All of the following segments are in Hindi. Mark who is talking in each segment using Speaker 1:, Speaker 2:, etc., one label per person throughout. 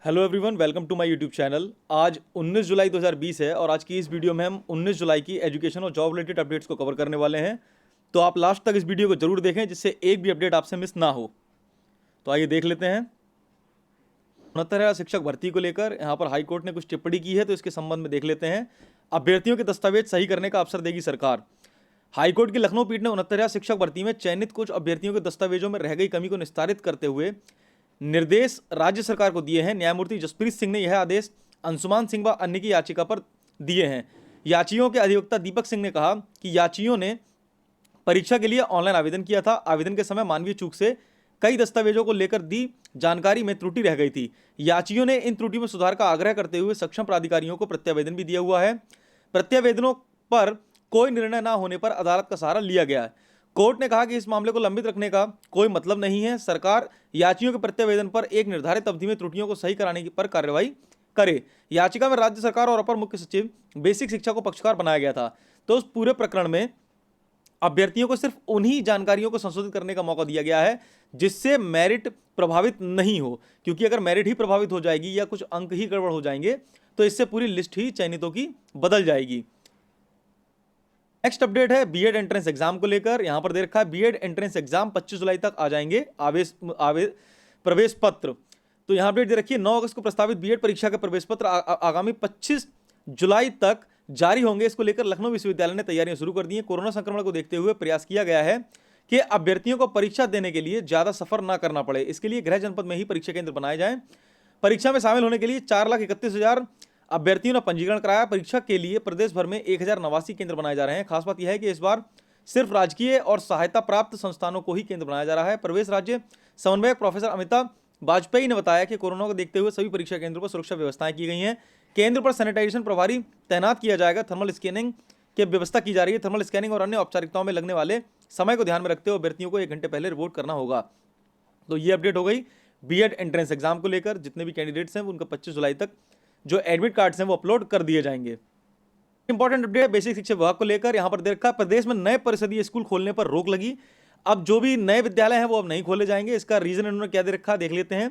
Speaker 1: Hello everyone, welcome to my YouTube channel. आज 19 जुलाई 2020 है और आज की इस वीडियो में हम 19 जुलाई की एजुकेशन और जॉब रिलेटेड अपडेट्स को कवर करने वाले हैं। तो आप लास्ट तक इस वीडियो को जरूर देखें जिससे एक भी अपडेट आपसे मिस ना हो। तो आइए देख लेते हैं। 69 शिक्षक भर्ती को लेकर यहाँ पर हाईकोर्ट ने कुछ टिप्पणी की है, तो इसके संबंध में देख लेते हैं। अभ्यर्थियों के दस्तावेज सही करने का अवसर देगी सरकार। हाईकोर्ट की लखनऊ पीठ ने 69 शिक्षक भर्ती में चयनित कुछ अभ्यर्थियों के दस्तावेजों में रह गई कमी को निस्तारित करते हुए निर्देश राज्य सरकार को दिए हैं। न्यायमूर्ति जसप्रीत सिंह ने यह आदेश अंशुमान सिंह व अन्य की याचिका पर दिए हैं। याचियों के अधिवक्ता दीपक सिंह ने कहा कि याचियों ने परीक्षा के लिए ऑनलाइन आवेदन किया था। आवेदन के समय मानवीय चूक से कई दस्तावेजों को लेकर दी जानकारी में त्रुटि रह गई थी। याचियों ने इन त्रुटि में सुधार का आग्रह करते हुए सक्षम प्राधिकारियों को प्रत्यावेदन भी दिया हुआ है। प्रत्यावेदनों पर कोई निर्णय न होने पर अदालत का सहारा लिया गया है। कोर्ट ने कहा कि इस मामले को लंबित रखने का कोई मतलब नहीं है। सरकार याचियों के प्रत्यावेदन पर एक निर्धारित अवधि में त्रुटियों को सही कराने पर कार्रवाई करे। याचिका में राज्य सरकार और अपर मुख्य सचिव बेसिक शिक्षा को पक्षकार बनाया गया था। तो उस पूरे प्रकरण में अभ्यर्थियों को सिर्फ उन्हीं जानकारियों को संशोधित करने का मौका दिया गया है जिससे मेरिट प्रभावित नहीं हो, क्योंकि अगर मेरिट ही प्रभावित हो जाएगी या कुछ अंक ही गड़बड़ हो जाएंगे तो इससे पूरी लिस्ट ही चयनितों की बदल जाएगी। नेक्स्ट अपडेट है बीएड एंट्रेंस एग्जाम को लेकर। यहां पर दे रखा है बीएड एंट्रेंस एग्जाम 25 जुलाई तक आ जाएंगे प्रवेश पत्र। तो यहां अपडेट दे रखी है 9 अगस्त को प्रस्तावित बीएड परीक्षा के प्रवेश पत्र आगामी 25 जुलाई तक जारी होंगे। इसको लेकर लखनऊ विश्वविद्यालय ने तैयारियां शुरू कर दी हैं। कोरोना संक्रमण को देखते हुए प्रयास किया गया है कि अभ्यर्थियों को परीक्षा देने के लिए ज्यादा सफर ना करना पड़े। इसके लिए गृह जनपद में ही परीक्षा केंद्र बनाए जाएं। परीक्षा में शामिल होने के लिए 4,31,000 अभ्यर्थियों ने पंजीकरण कराया। परीक्षा के लिए प्रदेश भर में 1,089 केंद्र बनाए जा रहे हैं। खास बात यह है कि इस बार सिर्फ राजकीय और सहायता प्राप्त संस्थानों को ही केंद्र बनाया जा रहा है। प्रवेश राज्य समन्वयक प्रोफेसर अमिताभ वाजपेयी ने बताया कि कोरोना को देखते हुए सभी परीक्षा केंद्रों पर सुरक्षा व्यवस्थाएं की गई हैं। केंद्र पर सैनिटाइजेशन प्रभारी तैनात किया जाएगा। थर्मल स्कैनिंग की व्यवस्था की जा रही है। थर्मल स्कैनिंग और अन्य औपचारिकताओं में लगने वाले समय को ध्यान में रखते हुए अभ्यर्थियों को 1 घंटे पहले रिपोर्ट करना होगा। तो ये अपडेट हो गई बीएड एंट्रेंस एग्जाम को लेकर। जितने भी कैंडिडेट्स हैं उनका 25 जुलाई तक जो एडमिट कार्ड्स हैं वो अपलोड कर दिए जाएंगे। इंपॉर्टेंट अपडेट बेसिक शिक्षा विभाग को लेकर। यहां पर देखा प्रदेश में नए परिषदीय स्कूल खोलने पर रोक लगी। अब जो भी नए विद्यालय हैं वो अब नहीं खोले जाएंगे। इसका रीजन इन्होंने क्या दे रखा देख लेते हैं।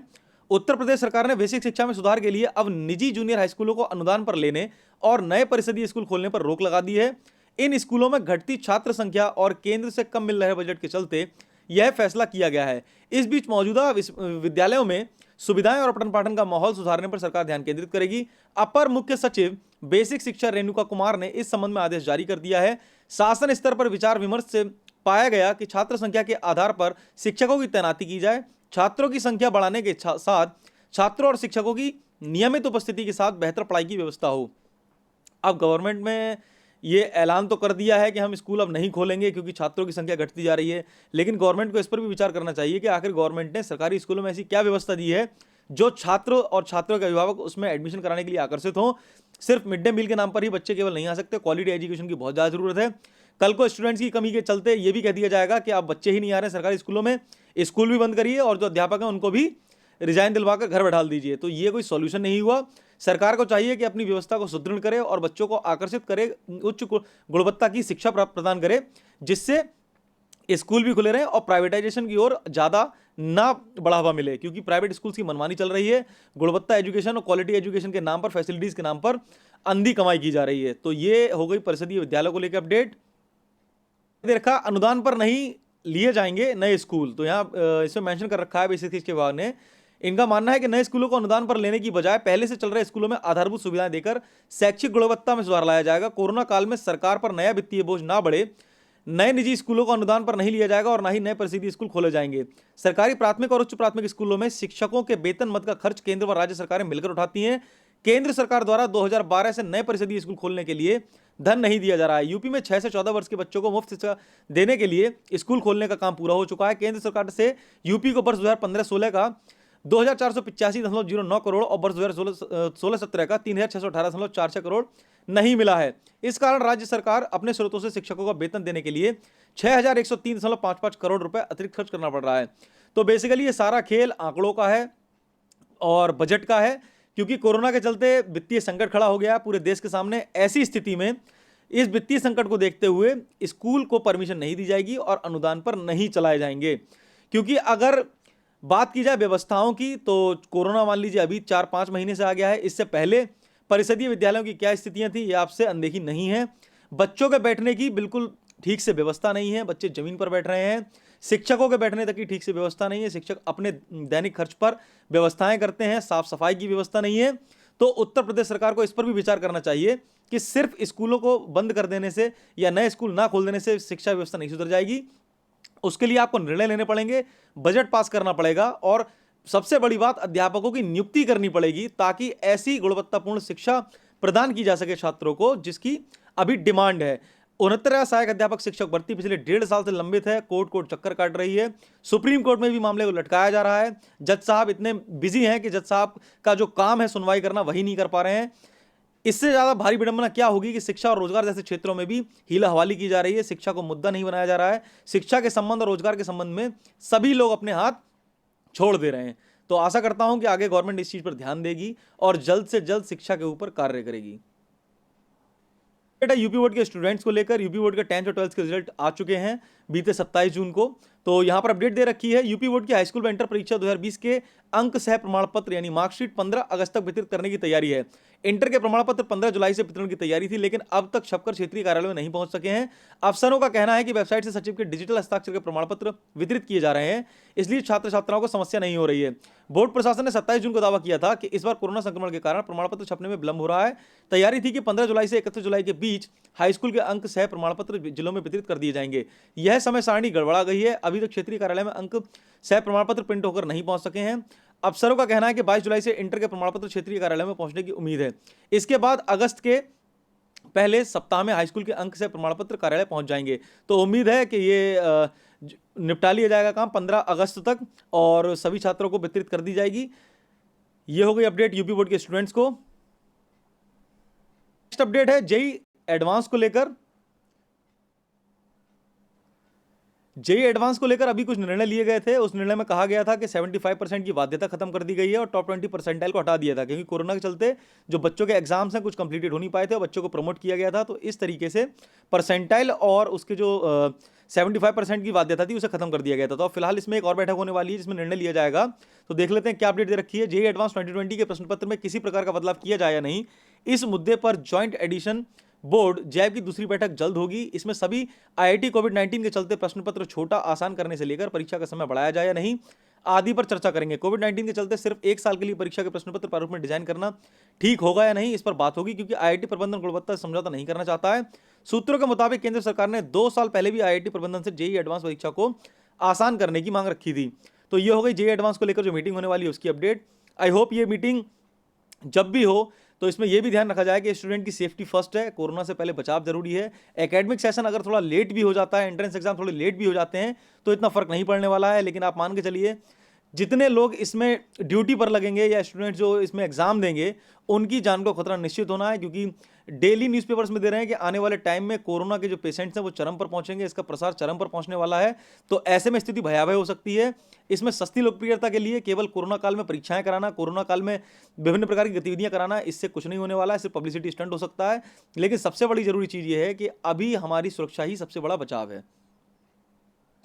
Speaker 1: उत्तर प्रदेश सरकार ने बेसिक शिक्षा में सुधार के लिए अब निजी जूनियर हाई स्कूलों को अनुदान पर लेने और नए परिषदीय स्कूल खोलने पर रोक लगा दी है। इन स्कूलों में घटती छात्र संख्या और केंद्र से कम मिल रहे बजट के चलते यह फैसला किया गया है। इस बीच मौजूदा विद्यालयों में सुविधाएं और पठन पाठन का माहौल सुधारने पर सरकार ध्यान केंद्रित करेगी। अपर मुख्य सचिव बेसिक शिक्षा रेणुका कुमार ने इस संबंध में आदेश जारी कर दिया है। शासन स्तर पर विचार विमर्श से पाया गया कि छात्र संख्या के आधार पर शिक्षकों की तैनाती की जाए। छात्रों की संख्या बढ़ाने के साथ छात्रों और शिक्षकों की नियमित उपस्थिति के साथ बेहतर पढ़ाई की व्यवस्था हो। अब गवर्नमेंट में ये ऐलान तो कर दिया है कि हम स्कूल अब नहीं खोलेंगे क्योंकि छात्रों की संख्या घटती जा रही है, लेकिन गवर्नमेंट को इस पर भी विचार करना चाहिए कि आखिर गवर्नमेंट ने सरकारी स्कूलों में ऐसी क्या व्यवस्था दी है जो छात्रों और छात्रों के अभिभावक उसमें एडमिशन कराने के लिए आकर्षित हों। सिर्फ मिड डे मील के नाम पर ही बच्चे केवल नहीं आ सकते। क्वालिटी एजुकेशन की बहुत ज़्यादा जरूरत है। कल को स्टूडेंट्स की कमी के चलते ये भी कह दिया जाएगा कि आप बच्चे ही नहीं आ रहे सरकारी स्कूलों में, स्कूल भी बंद करिए और जो अध्यापक हैं उनको भी रिजाइन दिलवाकर घर बैठा दीजिए। तो ये कोई सॉल्यूशन नहीं हुआ। सरकार को चाहिए कि अपनी व्यवस्था को सुदृढ़ करे और बच्चों को आकर्षित करे, उच्च गुणवत्ता की शिक्षा प्रदान करे, जिससे स्कूल भी खुले रहें और प्राइवेटाइजेशन की ओर ज़्यादा ना बढ़ावा मिले, क्योंकि प्राइवेट स्कूल्स की मनमानी चल रही है। गुणवत्ता एजुकेशन और क्वालिटी एजुकेशन के नाम पर, फैसिलिटीज़ के नाम पर अंधी कमाई की जा रही है। तो ये हो गई परिषदीय विद्यालयों को लेकर अपडेट। देखा अनुदान पर नहीं लिए जाएंगे नए स्कूल, तो यहाँ इसमें मेंशन कर रखा है बेसिक शिक्षा विभाग ने। इनका मानना है कि नए स्कूलों को अनुदान पर लेने की बजाय पहले से चल रहे स्कूलों में आधारभूत सुविधाएं देकर शैक्षिक गुणवत्ता में सुधार लाया जाएगा। कोरोना काल में सरकार पर नया वित्तीय बोझ ना बढ़े। नए निजी स्कूलों को अनुदान पर नहीं लिया जाएगा और ना ही नए परिषदीय स्कूल खोले जाएंगे। सरकारी प्राथमिक और उच्च प्राथमिक स्कूलों में शिक्षकों के वेतन मद का खर्च केंद्र व राज्य सरकारें मिलकर उठाती हैं। केंद्र सरकार द्वारा 2012 से नए परिषदीय स्कूल खोलने के लिए धन नहीं दिया जा रहा है। यूपी में 6 से 14 वर्ष के बच्चों को मुफ्त शिक्षा देने के लिए स्कूल खोलने का काम पूरा हो चुका है। केंद्र सरकार से यूपी को वर्ष 2015-16 का 2,485.09 करोड़ और वर्ष 2016-17 का 3,618.46 करोड़ नहीं मिला है। इस कारण राज्य सरकार अपने स्रोतों से शिक्षकों का वेतन देने के लिए 6,103.55 करोड़ रुपए अतिरिक्त खर्च करना पड़ रहा है। तो बेसिकली ये सारा खेल आंकड़ों का है और बजट का है, क्योंकि कोरोना के चलते वित्तीय संकट खड़ा हो गया पूरे देश के सामने। ऐसी स्थिति में इस वित्तीय संकट को देखते हुए स्कूल को परमिशन नहीं दी जाएगी और अनुदान पर नहीं चलाए जाएंगे, क्योंकि अगर बात की जाए व्यवस्थाओं की, तो कोरोना मान लीजिए अभी 4-5 महीने से आ गया है। इससे पहले परिषदीय विद्यालयों की क्या स्थितियां थी ये आपसे अनदेखी नहीं है। बच्चों के बैठने की बिल्कुल ठीक से व्यवस्था नहीं है, बच्चे जमीन पर बैठ रहे हैं। शिक्षकों के बैठने तक की ठीक से व्यवस्था नहीं है, शिक्षक अपने दैनिक खर्च पर व्यवस्थाएं करते हैं, साफ सफाई की व्यवस्था नहीं है। तो उत्तर प्रदेश सरकार को इस पर भी विचार करना चाहिए कि सिर्फ स्कूलों को बंद कर देने से या नए स्कूल ना खोल देने से शिक्षा व्यवस्था नहीं सुधर जाएगी। उसके लिए आपको निर्णय लेने पड़ेंगे, बजट पास करना पड़ेगा और सबसे बड़ी बात अध्यापकों की नियुक्ति करनी पड़ेगी, ताकि ऐसी गुणवत्तापूर्ण शिक्षा प्रदान की जा सके छात्रों को जिसकी अभी डिमांड है। 69वां सहायक अध्यापक शिक्षक भर्ती पिछले 1.5 साल से लंबित है, कोर्ट चक्कर काट रही है। सुप्रीम कोर्ट में भी मामले को लटकाया जा रहा है। जज साहब इतने बिजी हैं कि जज साहब का जो काम है सुनवाई करना वही नहीं कर पा रहे हैं। इससे ज्यादा भारी विडंबना क्या होगी कि शिक्षा और रोजगार जैसे क्षेत्रों में भी हीला हवाली की जा रही है, शिक्षा को मुद्दा नहीं बनाया जा रहा है। शिक्षा के संबंध और रोजगार के संबंध में सभी लोग अपने हाथ छोड़ दे रहे हैं। तो आशा करता हूं कि आगे गवर्नमेंट इस चीज पर ध्यान देगी और जल्द से जल्द शिक्षा के ऊपर कार्य करेगी। यूपी बोर्ड के स्टूडेंट्स को लेकर यूपी बोर्ड के 10th और 12th के रिजल्ट आ चुके हैं बीते 27 जून को। तो यहां पर अपडेट दे रखी है, यूपी बोर्ड की हाई स्कूल व इंटर परीक्षा 2020 के अंक सह प्रमाण पत्र यानी मार्कशीट 15 अगस्त तक वितरित करने की तैयारी है। इंटर के प्रमाण पत्र 15 जुलाई से वितरण की तैयारी थी, लेकिन अब तक छपकर क्षेत्रीय कार्यालय में नहीं पहुंच सके हैं। अफसरों का कहना है कि वेबसाइट से सचिव के डिजिटल हस्ताक्षर के प्रमाण पत्र वितरित किए जा रहे हैं, इसलिए छात्र छात्राओं को समस्या नहीं हो रही है। बोर्ड प्रशासन ने 27 जून को दावा किया था कि इस बार कोरोना संक्रमण के कारण प्रमाण पत्र छपने में विलंब हो रहा है। तैयारी थी कि 15 जुलाई से 31 जुलाई के बीच हाई स्कूल के अंक सह प्रमाण पत्र जिलों में वितरित कर दिए जाएंगे। यह समय सारणी गड़बड़ा गई है, अभी तक क्षेत्रीय कार्यालय में अंक सह प्रमाण पत्र प्रिंट होकर नहीं पहुंच सके हैं। अफसरों का कहना है कि 22 जुलाई से इंटर के प्रमाण पत्र क्षेत्रीय कार्यालय में पहुंचने की उम्मीद है। इसके बाद अगस्त के पहले सप्ताह में हाई स्कूल के अंक से प्रमाण पत्र कार्यालय पहुंच जाएंगे। तो उम्मीद है कि ये निपटा लिया जाएगा काम 15 अगस्त तक और सभी छात्रों को वितरित कर दी जाएगी। ये हो गई अपडेट यूपी बोर्ड के स्टूडेंट्स को। नेक्स्ट अपडेट है जेई एडवांस को लेकर। जेई एडवांस को लेकर अभी कुछ निर्णय लिए गए थे। उस निर्णय में कहा गया था कि 75% की बाध्यता खत्म कर दी गई है और टॉप 20 परसेंटाइल को हटा दिया था, क्योंकि कोरोना के चलते जो बच्चों के एग्जाम्स हैं कुछ कंप्लीटेड हो नहीं पाए थे और बच्चों को प्रमोट किया गया था। तो इस तरीके से परसेंटाइल और उसके जो 75% की बाध्यता थी उसे खत्म कर दिया गया था। तो फिलहाल इसमें एक और बैठक होने वाली है जिसमें निर्णय लिया जाएगा। तो देख लेते हैं क्या अपडेट दे रखी है। जेई एडवांस 2020 के प्रश्न पत्र में किसी प्रकार का बदलाव किया जाए या नहीं, इस मुद्दे पर ज्वाइंट एडिशन बोर्ड जैब की दूसरी बैठक जल्द होगी। इसमें सभी आईआईटी कोविड-19 के चलते प्रश्न पत्र छोटा आसान करने से लेकर परीक्षा का समय बढ़ाया जाए या नहीं आदि पर चर्चा करेंगे। कोविड-19 के चलते सिर्फ 1 साल के लिए परीक्षा के प्रश्न पत्र प्रारूप में डिजाइन करना ठीक होगा या नहीं, इस पर बात होगी, क्योंकि आईआईटी प्रबंधन गुणवत्ता समझौता नहीं करना चाहता है। सूत्रों के मुताबिक केंद्र सरकार ने 2 साल पहले भी आईआईटी प्रबंधन से जेई एडवांस परीक्षा को आसान करने की मांग रखी थी। तो ये हो गई जेई एडवांस को लेकर जो मीटिंग होने वाली है उसकी अपडेट। आई होप ये मीटिंग जब भी हो तो इसमें यह भी ध्यान रखा जाए कि स्टूडेंट की सेफ्टी फर्स्ट है, कोरोना से पहले बचाव जरूरी है। एकेडमिक सेशन अगर थोड़ा लेट भी हो जाता है, एंट्रेंस एग्जाम थोड़े लेट भी हो जाते हैं तो इतना फर्क नहीं पड़ने वाला है। लेकिन आप मान के चलिए जितने लोग इसमें ड्यूटी पर लगेंगे या स्टूडेंट जो इसमें एग्जाम देंगे उनकी जान को खतरा निश्चित होना है, क्योंकि डेली न्यूज़पेपर्स में दे रहे हैं कि आने वाले टाइम में कोरोना के जो पेशेंट्स हैं वो चरम पर पहुंचेंगे, इसका प्रसार चरम पर पहुंचने वाला है। तो ऐसे में स्थिति भयावह हो सकती है। इसमें सस्ती लोकप्रियता के लिए केवल कोरोना काल में परीक्षाएं कराना, कोरोना काल में विभिन्न प्रकार की गतिविधियां कराना, इससे कुछ नहीं होने वाला है, सिर्फ पब्लिसिटी स्टंट हो सकता है। लेकिन सबसे बड़ी जरूरी चीज ये है कि अभी हमारी सुरक्षा ही सबसे बड़ा बचाव है।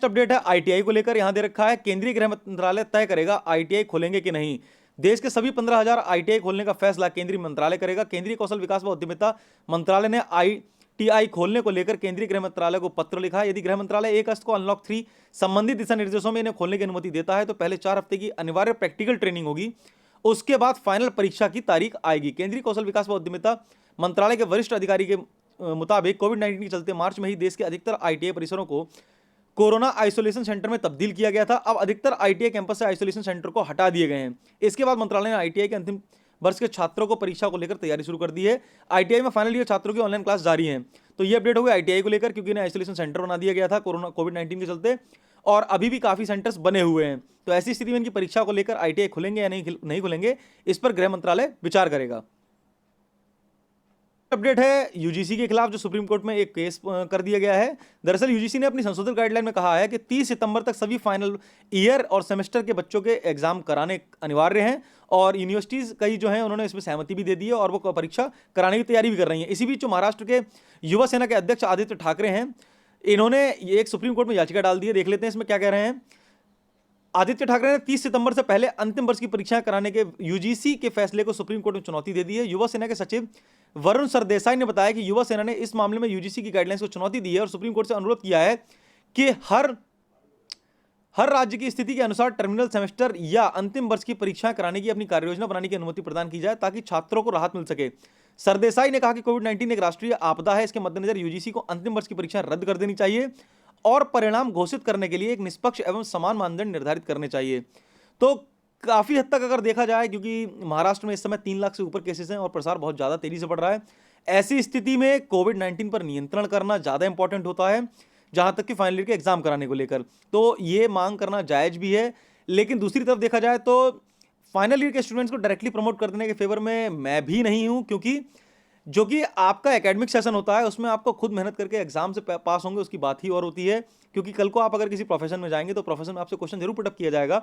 Speaker 1: अपडेट है आईटीआई को लेकर, यहां दे रखा है केंद्रीय गृह मंत्रालय तय करेगा आईटीआई खोलेंगे कि नहीं। देश के सभी 15,000 आईटीआई खोलने का फैसला केंद्रीय मंत्रालय करेगा। केंद्रीय कौशल विकास व उद्यमिता मंत्रालय ने आईटीआई खोलने को लेकर केंद्रीय गृह मंत्रालय को पत्र लिखा है। यदि गृह मंत्रालय 1 अगस्त को अनलॉक 3 संबंधित दिशा निर्देशों में इन्हें खोलने की अनुमति देता है तो पहले 4 हफ्ते की अनिवार्य प्रैक्टिकल ट्रेनिंग होगी, उसके बाद फाइनल परीक्षा की तारीख आएगी। केंद्रीय कौशल विकास व उद्यमिता मंत्रालय के वरिष्ठ अधिकारी के मुताबिक कोविड-19 के चलते मार्च में ही देश के अधिकतर आईटीआई परिसरों को कोरोना आइसोलेशन सेंटर में तब्दील किया गया था। अब अधिकतर आईटीआई कैंपस से आइसोलेशन सेंटर को हटा दिए गए हैं। इसके बाद मंत्रालय ने आईटीआई के अंतिम वर्ष के छात्रों को परीक्षा को लेकर तैयारी शुरू कर दी है। आईटीआई में फाइनल ईयर छात्रों की ऑनलाइन क्लास जारी है। तो ये अपडेट हो गई आईटीआई को लेकर, क्योंकि इन्हें आइसोलेशन सेंटर बना दिया गया था कोविड-19 के चलते और अभी भी काफी सेंटर्स बने हुए हैं। तो ऐसी स्थिति में इनकी परीक्षा को लेकर आईटीआई खुलेंगे या नहीं खुलेंगे, इस पर गृह मंत्रालय विचार करेगा। अपडेट है यूजीसी के खिलाफ जो सुप्रीम कोर्ट में एक केस कर दिया गया है। दरअसल यूजीसी ने अपनी संशोधित गाइडलाइन में कहा है कि 30 सितंबर तक सभी फाइनल ईयर और सेमेस्टर के बच्चों के एग्जाम कराने अनिवार्य हैं और यूनिवर्सिटीज कई जो हैं उन्होंने इसमें सहमति भी दे दी है और वो परीक्षा कराने की तैयारी भी कर रही हैं। इसी बीच जो महाराष्ट्र के युवा सेना के अध्यक्ष आदित्य ठाकरे हैं, इन्होंने एक सुप्रीम कोर्ट में याचिका डाल दी है। देख लेते हैं इसमें क्या कह रहे हैं। आदित्य ठाकरे ने 30 सितंबर से पहले अंतिम वर्ष की परीक्षाएं कराने के यूजीसी के फैसले को सुप्रीम कोर्ट में चुनौती दे दी है। युवा सेना के सचिव वरुण सरदेसाई ने बताया कि युवा सेना ने इस मामले में यूजीसी की गाइडलाइंस को चुनौती दी है और सुप्रीम कोर्ट से अनुरोध किया है कि हर राज्य की स्थिति के अनुसार टर्मिनल सेमेस्टर या अंतिम वर्ष की परीक्षाएं कराने की अपनी कार्ययोजना बनाने की अनुमति प्रदान की जाए ताकि छात्रों को राहत मिल सके। सरदेसाई ने कहा कि कोविड-19 एक राष्ट्रीय आपदा है, इसके मद्देनजर यूजीसी को अंतिम वर्ष की परीक्षाएं रद्द कर देनी चाहिए और परिणाम घोषित करने के लिए एक निष्पक्ष एवं समान मानदंड निर्धारित करने चाहिए। तो काफी हद तक अगर देखा जाए, क्योंकि महाराष्ट्र में इस समय 3 लाख से ऊपर केसेस हैं और प्रसार बहुत ज्यादा तेजी से बढ़ रहा है, ऐसी स्थिति में कोविड-19 पर नियंत्रण करना ज्यादा इंपॉर्टेंट होता है, जहां तक कि फाइनल ईयर के एग्जाम कराने को लेकर। तो ये मांग करना जायज भी है, लेकिन दूसरी तरफ देखा जाए तो फाइनल ईयर के स्टूडेंट्स को डायरेक्टली प्रमोट कर देने के फेवर में मैं भी नहीं हूं, क्योंकि जो कि आपका एकेडमिक सेशन होता है उसमें आपको खुद मेहनत करके एग्जाम से पास होंगे, उसकी बात ही और होती है। क्योंकि कल को आप अगर किसी प्रोफेशन में जाएंगे तो प्रोफेशन में आपसे क्वेश्चन जरूर पुटअप किया जाएगा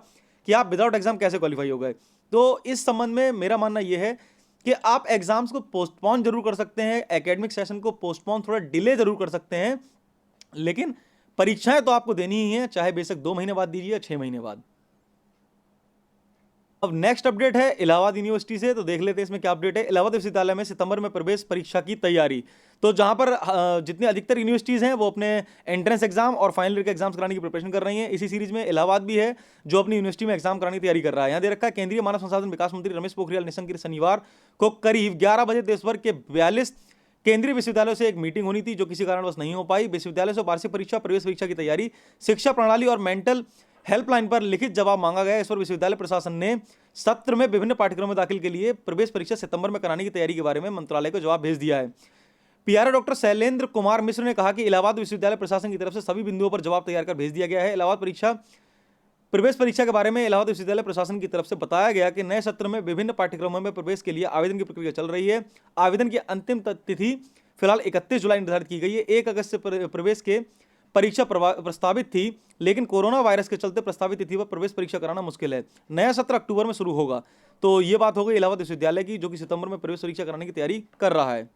Speaker 1: कि आप विदाउट एग्जाम कैसे क्वालिफाई हो गए। तो इस संबंध में मेरा मानना यह है कि आप एग्जाम्स को पोस्टपोन जरूर कर सकते हैं, एकेडमिक सेशन को पोस्टपोन थोड़ा डिले जरूर कर सकते हैं, लेकिन परीक्षाएं तो आपको देनी ही है, चाहे बेशक 2 महीने बाद दीजिए या 6 महीने बाद। अब नेक्स्ट अपडेट है इलाहाबाद यूनिवर्सिटी से, तो देख लेते हैं इसमें क्या अपडेट है। इलाहाबाद विश्वविद्यालय में सितंबर में प्रवेश परीक्षा की तैयारी। तो जहां पर जितनी अधिकतर यूनिवर्सिटीज हैं वो अपने एंट्रेंस एग्जाम और फाइनल ईयर के एग्जाम्स कराने की प्रिपरेशन कर रही हैं। इसी सीरीज में इलाहाबाद भी है जो अपनी यूनिवर्सिटी में एग्जाम कराने की तैयारी कर रहा है। यहाँ दे रखा है, केंद्रीय मानव संसाधन विकास मंत्री रमेश पोखरियाल निशंक की शनिवार को करीब 11 बजे देश भर के 42 केंद्रीय विश्वविद्यालयों से एक मीटिंग होनी थी जो किसी कारणवश नहीं हो पाई। विश्वविद्यालय से वार्षिक परीक्षा, प्रवेश परीक्षा की तैयारी, शिक्षा प्रणाली और मेंटल हेल्पलाइन पर लिखित जवाब मांगा गया। इस पर विश्वविद्यालय प्रशासन ने सत्र में विभिन्न पाठ्यक्रमों में दाखिल के लिए प्रवेश परीक्षा सितंबर में कराने की तैयारी के बारे में मंत्रालय को जवाब भेज दिया है। पीआरओ डॉक्टर शैलेंद्र कुमार मिश्र ने कहा कि इलाहाबाद विश्वविद्यालय प्रशासन की तरफ से सभी बिंदुओं पर जवाब तैयार कर भेज दिया गया है। इलाहाबाद प्रवेश परीक्षा के बारे में इलाहाबाद विश्वविद्यालय प्रशासन की तरफ से बताया गया कि नए सत्र में विभिन्न पाठ्यक्रमों में प्रवेश के लिए आवेदन की प्रक्रिया चल रही है। आवेदन की अंतिम तिथि फिलहाल 31 जुलाई निर्धारित की गई है। 1 अगस्त से प्रवेश के परीक्षा प्रस्तावित थी, लेकिन कोरोना वायरस के चलते प्रस्तावित तिथि पर प्रवेश परीक्षा कराना मुश्किल है। नया सत्र अक्टूबर में शुरू होगा। तो ये बात हो गई इलाहाबाद विश्वविद्यालय की, जो कि सितंबर में प्रवेश परीक्षा कराने की तैयारी कर रहा है।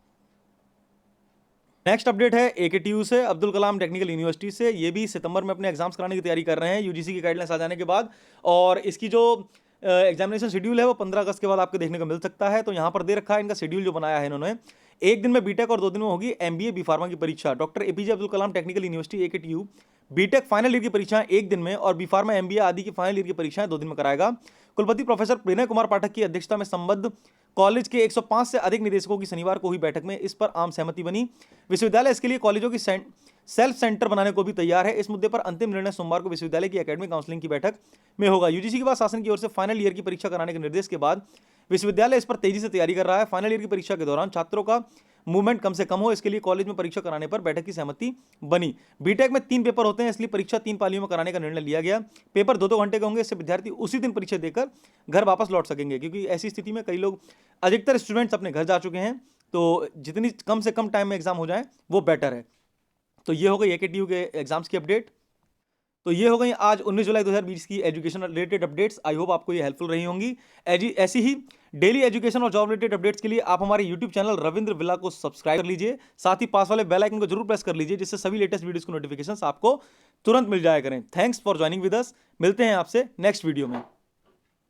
Speaker 1: नेक्स्ट अपडेट है एकेटीयू से, अब्दुल कलाम टेक्निकल यूनिवर्सिटी से। ये भी सितंबर में अपने एग्जाम्स कराने की तैयारी कर रहे हैं यूजीसी की गाइडलाइंस आ जाने के बाद, और इसकी जो एग्जामिनेशन शेड्यूल है वो 15 अगस्त के बाद आपको देखने को मिल सकता है। तो यहाँ पर दे रखा है इनका शेड्यूल जो बनाया है इन्होंने। 1 दिन में बीटेक और 2 दिन में होगी एमबीए बी फार्मा की परीक्षा। Doctor APJ Abdul Kalam technical university AKTU BTech final year की परीक्षाएं 1 दिन में और बी फार्मा एमबीए आदि की फाइनल ईयर की परीक्षाएं 2 दिन में कराएगा। कुलपति प्रोफेसर प्रणय कुमार पाठक की अध्यक्षता में संबद्ध कॉलेज के 105 से अधिक निदेशकों की शनिवार को हुई बैठक में इस पर आम सहमति बनी। विश्वविद्यालय इसके लिए कॉलेजों की सेल्फ सेंटर बनाने को भी तैयार है। इस मुद्दे पर अंतिम निर्णय सोमवार को विश्वविद्यालय की एकेडमिक काउंसलिंग की बैठक में होगा। यूजीसी के बाद शासन की ओर से फाइनल ईयर की परीक्षा कराने के निर्देश के बाद विश्वविद्यालय इस पर तेजी से तैयारी कर रहा है। फाइनल ईयर की परीक्षा के दौरान छात्रों का मूवमेंट कम से कम हो, इसके लिए कॉलेज में परीक्षा कराने पर बैठक की सहमति बनी। बीटेक में 3 पेपर होते हैं, इसलिए परीक्षा 3 पालियों में कराने का निर्णय लिया गया। पेपर 2-2 घंटे के होंगे, इससे विद्यार्थी उसी दिन परीक्षा देकर घर वापस लौट सकेंगे, क्योंकि ऐसी स्थिति में कई लोग, अधिकतर स्टूडेंट्स अपने घर जा चुके हैं, तो जितनी कम से कम टाइम में एग्जाम हो जाए वो बेटर है। तो ये हो गई एकेटीयू के एग्जाम्स की अपडेट। तो ये हो गई आज 19 जुलाई 2020 की education related updates. I hope आपको ये हेल्पफुल रही होंगी। ऐसी ही डेली एजुकेशन और जॉब रिलेटेड अपडेट्स के लिए आप हमारे यूट्यूब चैनल रविंद्र विला को सब्सक्राइब कर लीजिए, साथ ही पास वाले बेल आइकन को जरूर प्रेस कर लीजिए, जिससे सभी लेटेस्ट वीडियोस की नोटिफिकेशंस आपको तुरंत मिल जाया करें। Thanks for joining with us. मिलते हैं आपसे नेक्स्ट वीडियो में।